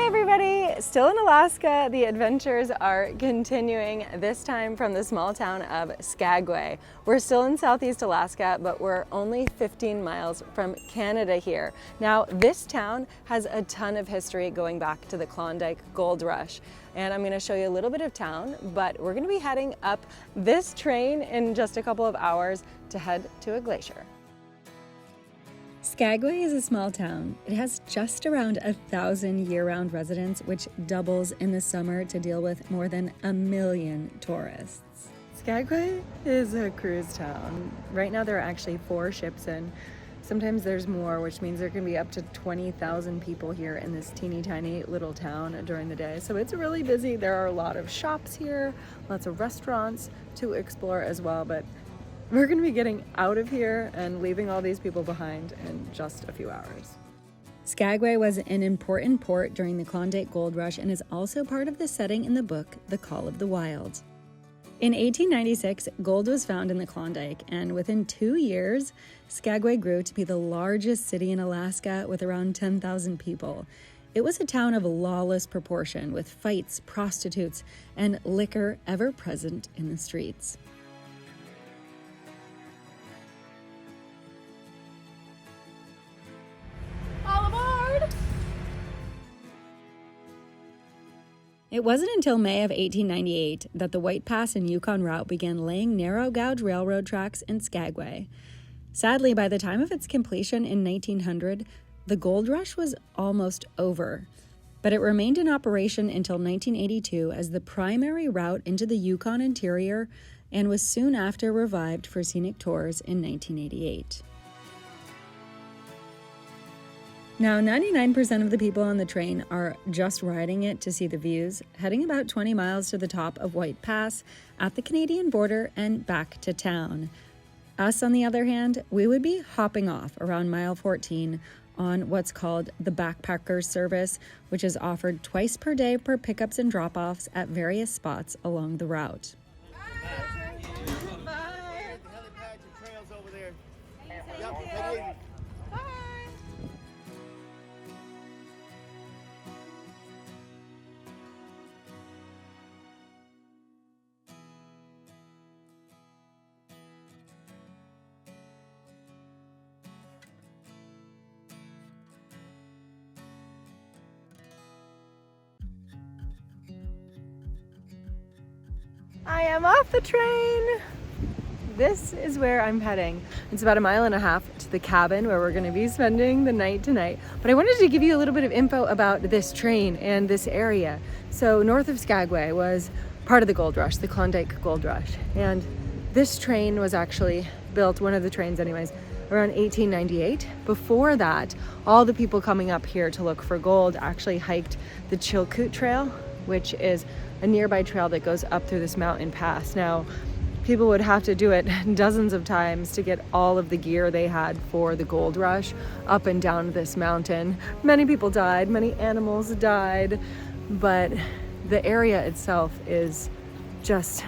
everybody! Still in Alaska, the adventures are continuing, this time from the small town of Skagway. We're still in Southeast Alaska, but we're only 15 miles from Canada here. Now, this town has a ton of history going back to the Klondike Gold Rush. And I'm going to show you a little bit of town, but we're going to be heading up this train in just a couple of hours to head to a glacier. Skagway is a small town. It has just around 1,000 year-round residents, which doubles in the summer to deal with more than 1 million tourists. Skagway is a cruise town. Right now there are actually 4 ships in. Sometimes there's more, which means there can be up to 20,000 people here in this teeny tiny little town during the day. So it's really busy. There are a lot of shops here, lots of restaurants to explore as well, but we're going to be getting out of here and leaving all these people behind in just a few hours. Skagway was an important port during the Klondike Gold Rush and is also part of the setting in the book, The Call of the Wild. In 1896, gold was found in the Klondike, and within 2 years, Skagway grew to be the largest city in Alaska with around 10,000 people. It was a town of lawless proportion, with fights, prostitutes, and liquor ever present in the streets. It wasn't until May of 1898 that the White Pass and Yukon route began laying narrow gauge railroad tracks in Skagway. Sadly, by the time of its completion in 1900, the gold rush was almost over, but it remained in operation until 1982 as the primary route into the Yukon interior and was soon after revived for scenic tours in 1988. Now, 99% of the people on the train are just riding it to see the views, heading about 20 miles to the top of White Pass at the Canadian border and back to town. Us, on the other hand, we would be hopping off around mile 14 on what's called the Backpackers Service, which is offered twice per day for pickups and drop-offs at various spots along the route. I am off the train. This is where I'm heading. It's about 1.5 miles to the cabin where we're gonna be spending the night tonight. But I wanted to give you a little bit of info about this train and this area. So north of Skagway was part of the gold rush, the Klondike Gold Rush. And this train was actually built, one of the trains anyways, around 1898. Before that, all the people coming up here to look for gold actually hiked the Chilkoot Trail, which is a nearby trail that goes up through this mountain pass. Now, people would have to do it dozens of times to get all of the gear they had for the gold rush up and down this mountain. Many people died, many animals died, but the area itself is just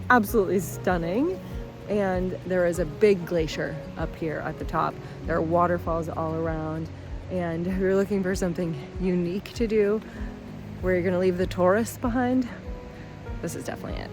absolutely stunning. And there is a big glacier up here at the top. There are waterfalls all around. And if you're looking for something unique to do, where you're gonna leave the tourists behind, this is definitely it.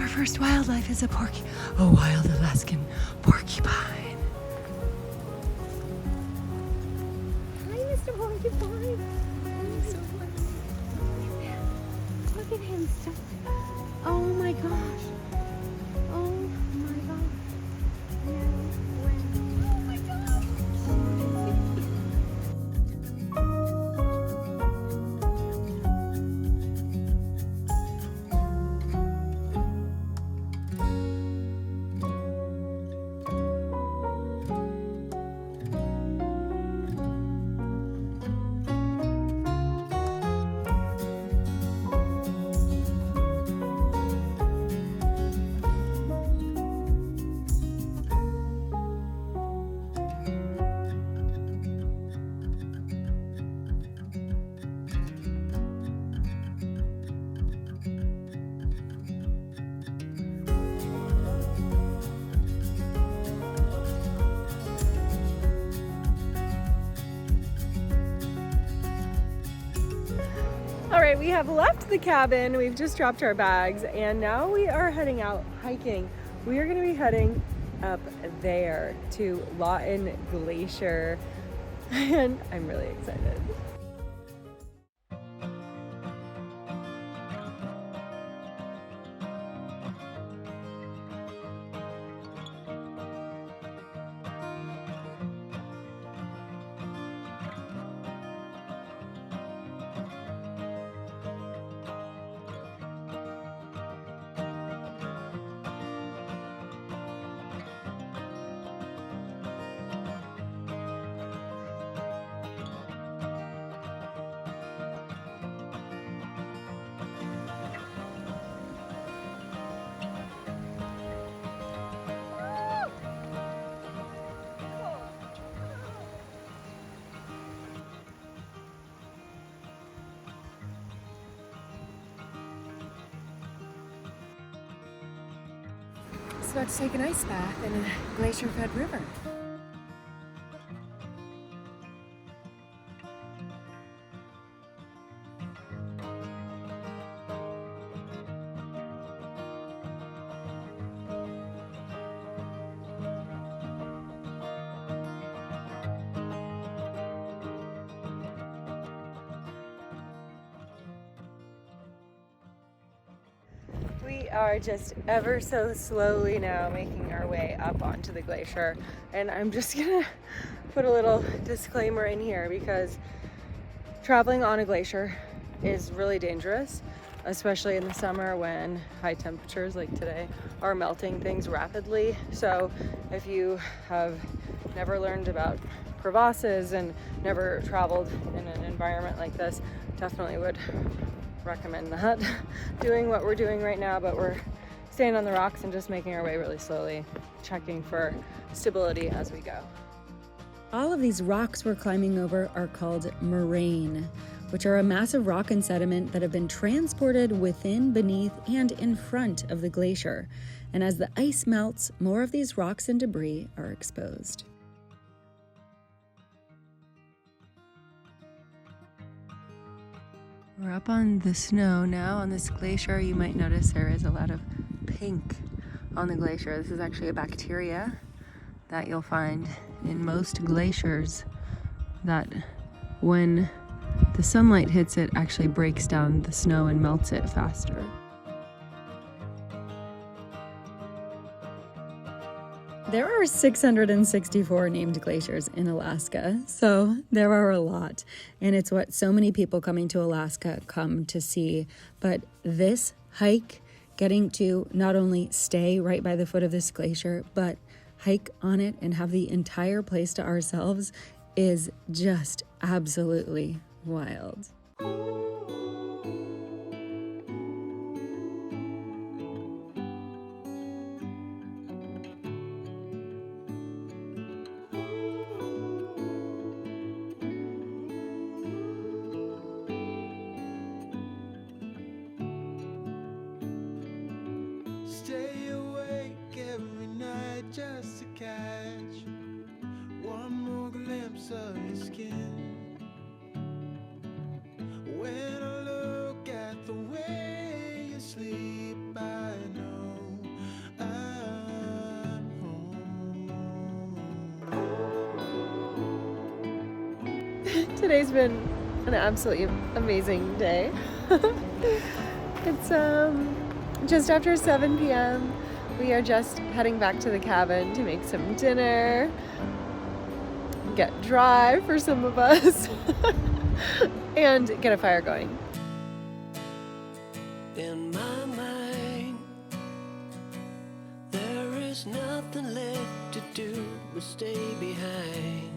Our first wildlife is a wild Alaskan porcupine. Hi, Mr. Porcupine. Look at him. Oh my gosh. Oh my gosh. No way. Oh my gosh. All right, we have left the cabin. We've just dropped our bags and now we are heading out hiking. We are going to be heading up there to Laughton Glacier and I'm really excited. About to take an ice bath in a glacier-fed river. We are just ever so slowly now making our way up onto the glacier, and I'm just gonna put a little disclaimer in here because traveling on a glacier is really dangerous, especially in the summer when high temperatures like today are melting things rapidly. So if you have never learned about crevasses and never traveled in an environment like this, definitely would recommend not doing what we're doing right now, but we're staying on the rocks and just making our way really slowly, checking for stability as we go. All of these rocks we're climbing over are called moraine, which are a massive rock and sediment that have been transported within, beneath, and in front of the glacier. And as the ice melts, more of these rocks and debris are exposed. We're up on the snow now on this glacier. You might notice there is a lot of pink on the glacier. This is actually a bacteria that you'll find in most glaciers that when the sunlight hits it actually breaks down the snow and melts it faster. There are 664 named glaciers in Alaska, so there are a lot. And it's what so many people coming to Alaska come to see. But this hike, getting to not only stay right by the foot of this glacier, but hike on it and have the entire place to ourselves is just absolutely wild. Stay awake every night just to catch one more glimpse of your skin. When I look at the way you sleep, I know I'm home. Today's been an absolutely amazing day. It's just after 7 p.m. We are just heading back to the cabin to make some dinner, get dry for some of us, and get a fire going. In my mind, there is nothing left to do but stay behind.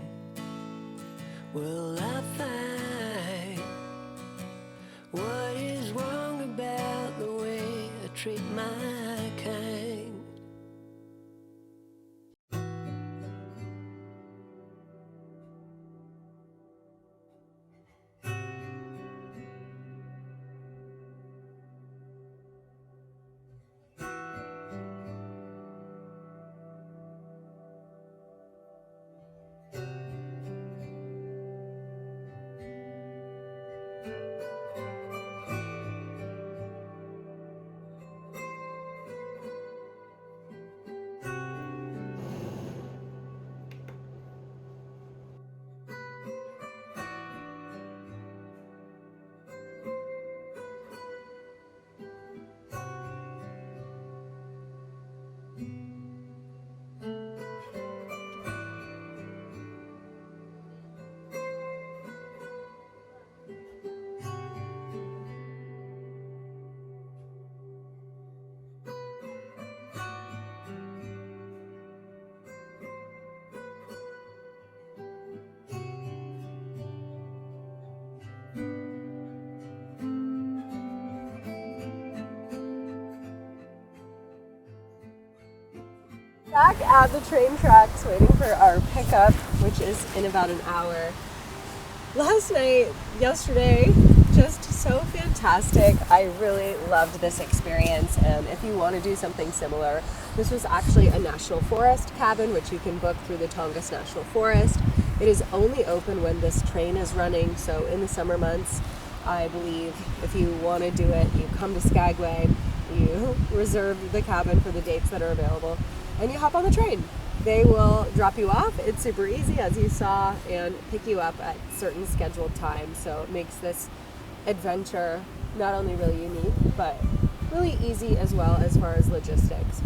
Will I find what is wrong about the way I treat my kind? Back at the train tracks waiting for our pickup, which is in about an hour. Yesterday, just so fantastic. I really loved this experience, and if you want to do something similar, this was actually a national forest cabin, which you can book through the Tongass National Forest. It is only open when this train is running, so in the summer months, I believe if you want to do it, you come to Skagway, you reserve the cabin for the dates that are available, and you hop on the train. They will drop you off. It's super easy, as you saw, and pick you up at certain scheduled times. So it makes this adventure not only really unique, but really easy as well as far as logistics.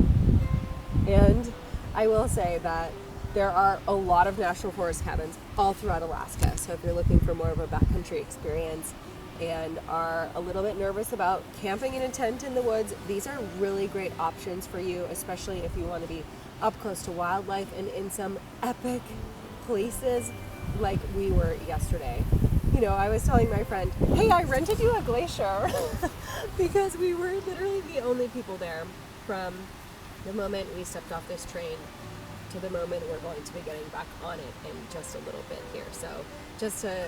And I will say that there are a lot of national forest cabins all throughout Alaska. So if you're looking for more of a backcountry experience and are a little bit nervous about camping in a tent in the woods, these are really great options for you, especially if you want to be up close to wildlife and in some epic places like we were yesterday. You know, I was telling my friend, hey, I rented you a glacier because we were literally the only people there from the moment we stepped off this train to the moment we're going to be getting back on it in just a little bit here. So just a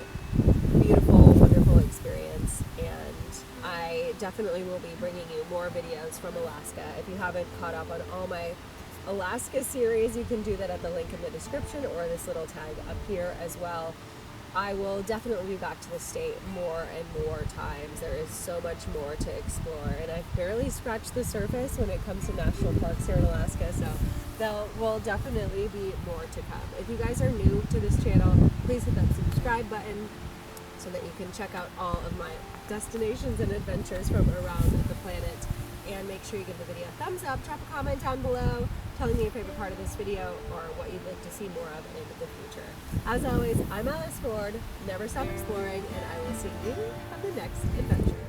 beautiful, wonderful experience, and I definitely will be bringing you more videos from Alaska. If you haven't caught up on all my Alaska series, you can do that at the link in the description or this little tag up here as well. I will definitely be back to the state more and more times. There is so much more to explore, and I've barely scratched the surface when it comes to national parks here in Alaska, so there will definitely be more to come. If you guys are new to this channel, please hit that subscribe button so that you can check out all of my destinations and adventures from around the planet. And make sure you give the video a thumbs up, drop a comment down below telling me your favorite part of this video or what you'd like to see more of in the future. As always, I'm Alice Ford, never stop exploring, and I will see you on the next adventure.